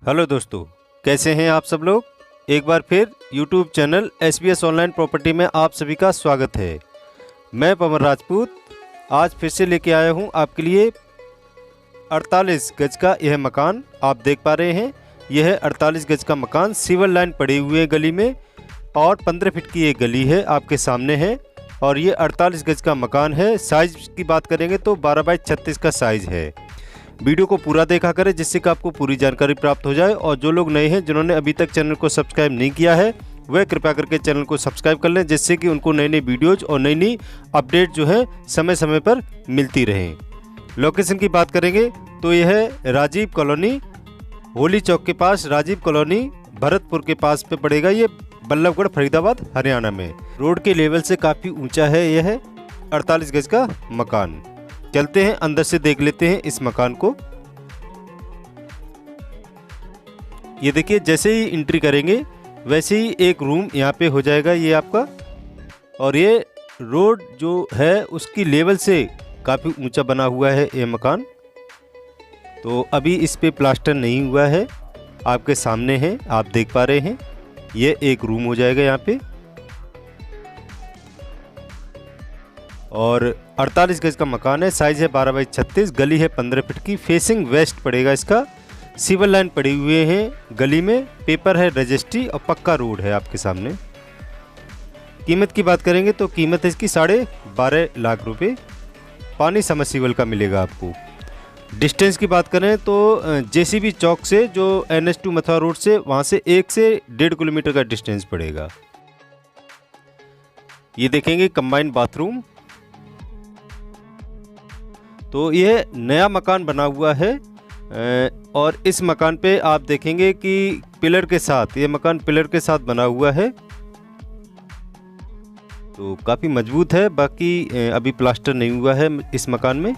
Hello दोस्तों, कैसे हैं आप सब लोग। एक बार फिर YouTube channel SBS online property में आप सभी का स्वागत है। मैं पवन राजपूत आज फिर से लेके आया हूं आपके लिए 48 गज का यह मकान। आप देख पा रहे हैं, यह है 48 गज का मकान। सिविल लाइन पड़ी हुई है गली में और 15 फीट की एक गली है आपके सामने है। और ये 48 गज का मकान है। साइज़ की बात करेंगे तो 12 बाई 36 का साइज़ है। वीडियो को पूरा देखा करें जिससे कि आपको पूरी जानकारी प्राप्त हो जाए। और जो लोग नए हैं, जिन्होंने अभी तक चैनल को सब्सक्राइब नहीं किया है, वह कृपया करके चैनल को सब्सक्राइब कर लें, जिससे कि उनको नई नई वीडियोज़ और नई नई अपडेट जो है समय समय पर मिलती रहें। लोकेशन की बात करेंगे तो यह है राजीव कॉलोनी, होली चौक के पास। राजीव कॉलोनी भरतपुर के पास पे पड़ेगा। ये बल्लभगढ़, फरीदाबाद, हरियाणा में। रोड के लेवल से काफ़ी ऊंचा है। यह है 48 गज का मकान। चलते हैं अंदर से देख लेते हैं इस मकान को। ये देखिए, जैसे ही एंट्री करेंगे वैसे ही एक रूम यहाँ पे हो जाएगा ये आपका। और ये रोड जो है उसकी लेवल से काफ़ी ऊंचा बना हुआ है ये मकान। तो अभी इस पे प्लास्टर नहीं हुआ है, आपके सामने है, आप देख पा रहे हैं। ये एक रूम हो जाएगा यहाँ पे। और 48 गज का मकान है। साइज़ है 12 बाई 36, गली है 15 फीट की। फेसिंग वेस्ट पड़ेगा इसका। सिविल लाइन पड़ी हुए हैं गली में, पेपर है रजिस्ट्री और पक्का रोड है आपके सामने। कीमत की बात करेंगे तो कीमत है इसकी 12.5 लाख रुपए। पानी समरसीबल का मिलेगा आपको। डिस्टेंस की बात करें तो JCB चौक से, जो NH2 मथुरा रोड से, वहाँ से 1 से 1.5 किलोमीटर का डिस्टेंस पड़ेगा। ये देखेंगे कंबाइंड बाथरूम। तो यह नया मकान बना हुआ है। और इस मकान पे आप देखेंगे कि पिलर के साथ, ये मकान पिलर के साथ बना हुआ है। तो काफ़ी मजबूत है। बाकी अभी प्लास्टर नहीं हुआ है इस मकान में।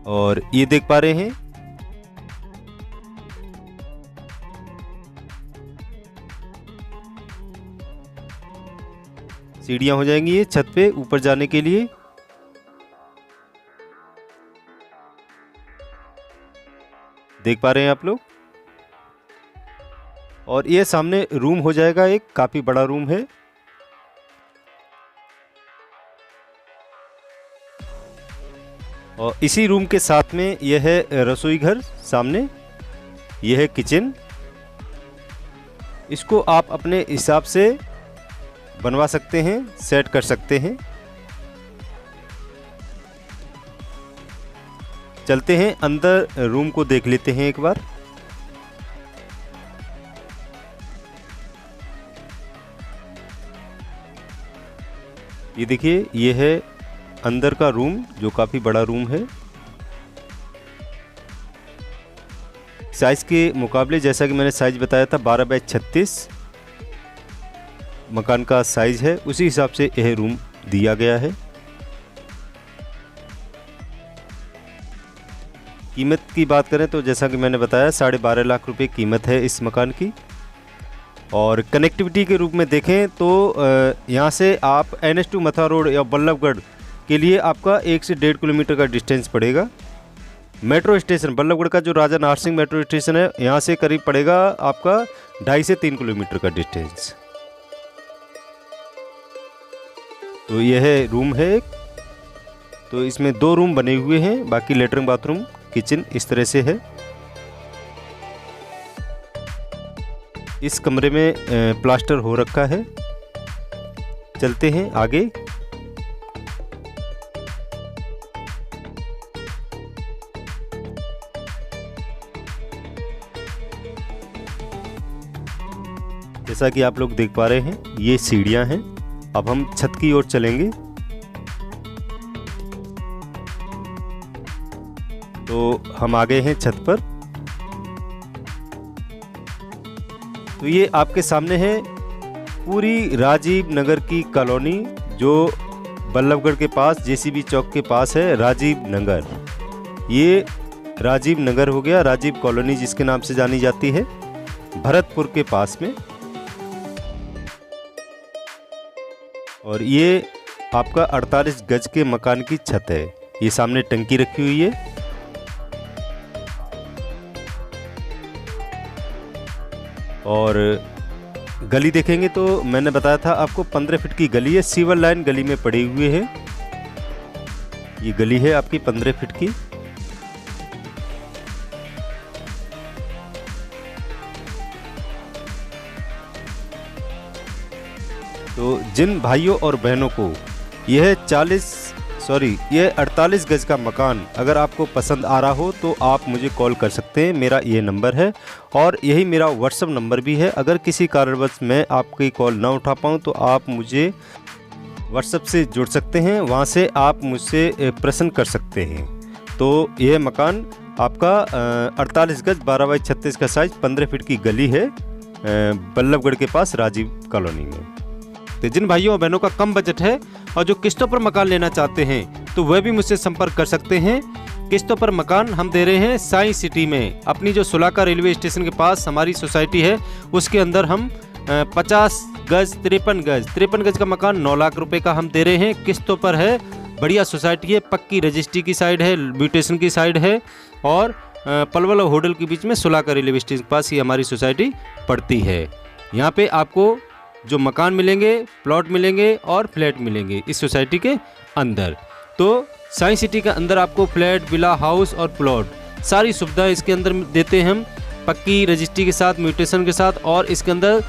और ये देख पा रहे हैं, सीढ़ियां हो जाएंगी ये छत पे ऊपर जाने के लिए। देख पा रहे हैं आप लोग। और ये सामने रूम हो जाएगा, एक काफ़ी बड़ा रूम है। और इसी रूम के साथ में यह है रसोई घर सामने। यह है किचन। इसको आप अपने हिसाब से बनवा सकते हैं, सेट कर सकते हैं। चलते हैं अंदर, रूम को देख लेते हैं एक बार। ये देखिए, ये है अंदर का रूम जो काफ़ी बड़ा रूम है। साइज़ के मुकाबले, जैसा कि मैंने साइज़ बताया था, 12 बाई 36 मकान का साइज़ है, उसी हिसाब से यह रूम दिया गया है। कीमत की बात करें तो जैसा कि मैंने बताया 12.5 लाख रुपए कीमत है इस मकान की। और कनेक्टिविटी के रूप में देखें तो यहाँ से आप NH2 मथुरा रोड या बल्लभगढ़ के लिए आपका 1 से 1.5 किलोमीटर का डिस्टेंस पड़ेगा। मेट्रो स्टेशन बल्लभगढ़ का जो राजा नाहर सिंह मेट्रो स्टेशन है, यहाँ से करीब पड़ेगा आपका 2.5 से 3 किलोमीटर का डिस्टेंस। तो यह रूम है एक। तो इसमें 2 रूम बने हुए हैं, बाकी लेटरिन, बाथरूम, किचन इस तरह से है। इस कमरे में प्लास्टर हो रखा है। चलते हैं आगे। जैसा कि आप लोग देख पा रहे हैं, ये सीढ़ियां हैं। अब हम छत की ओर चलेंगे। तो हम आ गए हैं छत पर। तो ये आपके सामने है पूरी राजीव नगर की कॉलोनी, जो बल्लभगढ़ के पास JCB चौक के पास है। राजीव नगर, ये राजीव नगर हो गया। राजीव कॉलोनी जिसके नाम से जानी जाती है, भरतपुर के पास में। और ये आपका 48 गज के मकान की छत है। ये सामने टंकी रखी हुई है। और गली देखेंगे तो मैंने बताया था आपको 15 फीट की गली है, सीवर लाइन गली में पड़ी हुई है। ये गली है आपकी 15 फीट की। तो जिन भाइयों और बहनों को यह 48 गज का मकान अगर आपको पसंद आ रहा हो तो आप मुझे कॉल कर सकते हैं। मेरा ये नंबर है और यही मेरा व्हाट्सएप नंबर भी है। अगर किसी कारणवश मैं आपकी कॉल ना उठा पाऊँ तो आप मुझे व्हाट्सएप से जुड़ सकते हैं, वहाँ से आप मुझसे प्रश्न कर सकते हैं। तो यह मकान आपका 48 गज 12 बाई 36 का साइज 15 फीट की गली है, बल्लभगढ़ के पास राजीव कॉलोनी में। तो जिन भाइयों और बहनों का कम बजट है और जो किस्तों पर मकान लेना चाहते हैं तो वह भी मुझसे संपर्क कर सकते हैं। किस्तों पर मकान हम दे रहे हैं साइंस सिटी में, अपनी जो सुलाका रेलवे स्टेशन के पास हमारी सोसाइटी है उसके अंदर हम 50 गज 53 गज का मकान 9 लाख रुपए का हम दे रहे हैं। किस्तों पर है, बढ़िया सोसाइटी है, पक्की रजिस्ट्री की साइड है, म्यूटेशन की साइड है और पलवल और होटल के बीच में सुलाका रेलवे स्टेशन के पास ही हमारी सोसाइटी पड़ती है। यहाँ पे आपको जो मकान मिलेंगे, प्लॉट मिलेंगे और फ्लैट मिलेंगे इस सोसाइटी के अंदर। तो साइंस सिटी के अंदर आपको फ्लैट, विला, हाउस और प्लॉट सारी सुविधाएं इसके अंदर देते हैं हम, पक्की रजिस्ट्री के साथ, म्यूटेशन के साथ। और इसके अंदर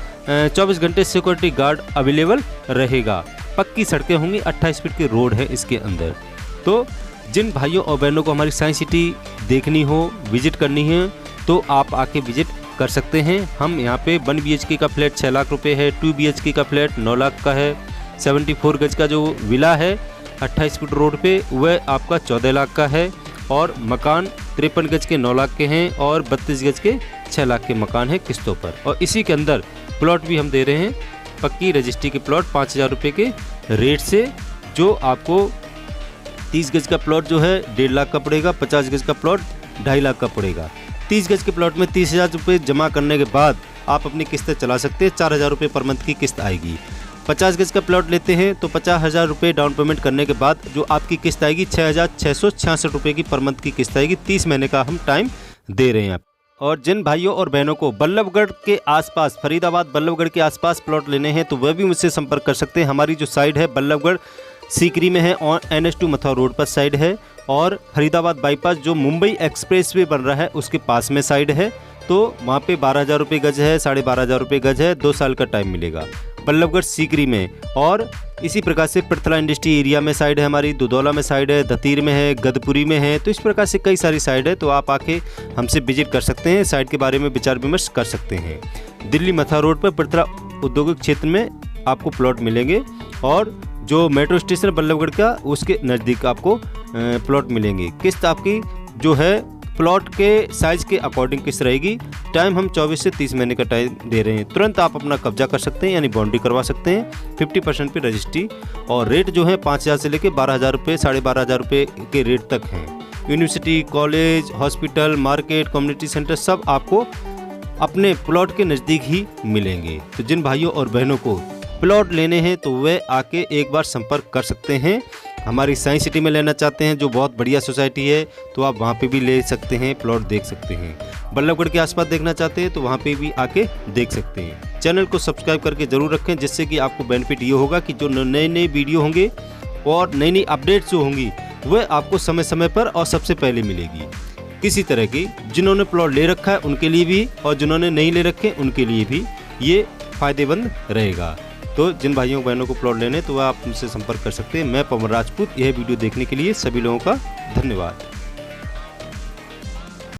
24 घंटे सिक्योरिटी गार्ड अवेलेबल रहेगा। पक्की सड़कें होंगी, 28 फीट की रोड है इसके अंदर। तो जिन भाइयों और बहनों को हमारी साइंस सिटी देखनी हो, विजिट करनी है तो आप आके विजिट कर सकते हैं। हम यहाँ पे 1 BHK का फ्लैट 6 लाख रुपए है, 2 BHK का फ्लैट 9 लाख का है, 74 गज का जो विला है 28 फीट रोड पे वह आपका 14 लाख का है और मकान 53 गज के 9 लाख के हैं और 32 गज के 6 लाख के मकान है किस्तों पर। और इसी के अंदर प्लॉट भी हम दे रहे हैं, पक्की रजिस्ट्री के प्लॉट 5000 रुपये के रेट से, जो आपको 30 गज का प्लॉट जो है 1.5 लाख का पड़ेगा, 50 गज का प्लॉट 2.5 लाख का पड़ेगा। 30 गज के प्लॉट में 30,000 रुपये जमा करने के बाद आप अपनी किस्तें चला सकते हैं, 4,000 रुपये पर मंथ की किस्त आएगी। 50 गज का प्लॉट लेते हैं तो 50,000 रुपये डाउन पेमेंट करने के बाद जो आपकी किस्त आएगी 6,666 रुपये की पर मंथ की किस्त आएगी। 30 महीने का हम टाइम दे रहे हैं। और जिन भाइयों और बहनों को बल्लभगढ़ के आसपास, फरीदाबाद बल्लभगढ़ के आसपास प्लॉट लेने हैं तो वह भी मुझसे संपर्क कर सकते हैं। हमारी जो साइड है बल्लभगढ़ सीकरी में है और NH2 मथुरा रोड पर साइड है और फरीदाबाद बाईपास जो मुंबई एक्सप्रेसवे बन रहा है उसके पास में साइड है। तो वहाँ पे 12,000 रुपये गज है, 12,500 रुपये गज है, 2 साल का टाइम मिलेगा बल्लभगढ़ सीकरी में। और इसी प्रकार से पृथला इंडस्ट्री एरिया में साइड है हमारी, दुधौला में साइड है, दतीर में है, गदपुरी में है। तो इस प्रकार से कई सारी साइड है, तो आप आके हमसे विजिट कर सकते हैं, साइड के बारे में विचार विमर्श कर सकते हैं। दिल्ली मथुरा रोड पर पृथला औद्योगिक क्षेत्र में आपको प्लॉट मिलेंगे और जो मेट्रो स्टेशन बल्लभगढ़ का उसके नज़दीक आपको प्लॉट मिलेंगे। किस्त आपकी जो है प्लॉट के साइज़ के अकॉर्डिंग किस्त रहेगी। टाइम हम 24 से 30 महीने का टाइम दे रहे हैं। तुरंत आप अपना कब्जा कर सकते हैं, यानी बाउंड्री करवा सकते हैं 50% पे रजिस्ट्री। और रेट जो है 5,000 से लेकर 12,000 रुपये, 12,500 रुपये के रेट तक हैं। University, college, hospital, market, community centre सब आपको अपने प्लॉट के नज़दीक ही मिलेंगे। तो जिन भाइयों और बहनों को प्लॉट लेने हैं तो वे आके एक बार संपर्क कर सकते हैं। हमारी साइंस सिटी में लेना चाहते हैं जो बहुत बढ़िया सोसाइटी है तो आप वहाँ पे भी ले सकते हैं, प्लॉट देख सकते हैं। बल्लभगढ़ के आसपास देखना चाहते हैं तो वहाँ पे भी आके देख सकते हैं। चैनल को सब्सक्राइब करके ज़रूर रखें, जिससे कि आपको बेनिफिट ये होगा कि जो नए नए वीडियो होंगे और नई नई अपडेट्स जो होंगी वह आपको समय समय पर और सबसे पहले मिलेगी। किसी तरह की जिन्होंने प्लॉट ले रखा है उनके लिए भी और जिन्होंने नहीं ले रखे उनके लिए भी ये फ़ायदेमंद रहेगा। तो जिन भाइयों बहनों को प्लॉट लेने तो वह आप मुझसे संपर्क कर सकते हैं। मैं पवन राजपूत। यह वीडियो देखने के लिए सभी लोगों का धन्यवाद।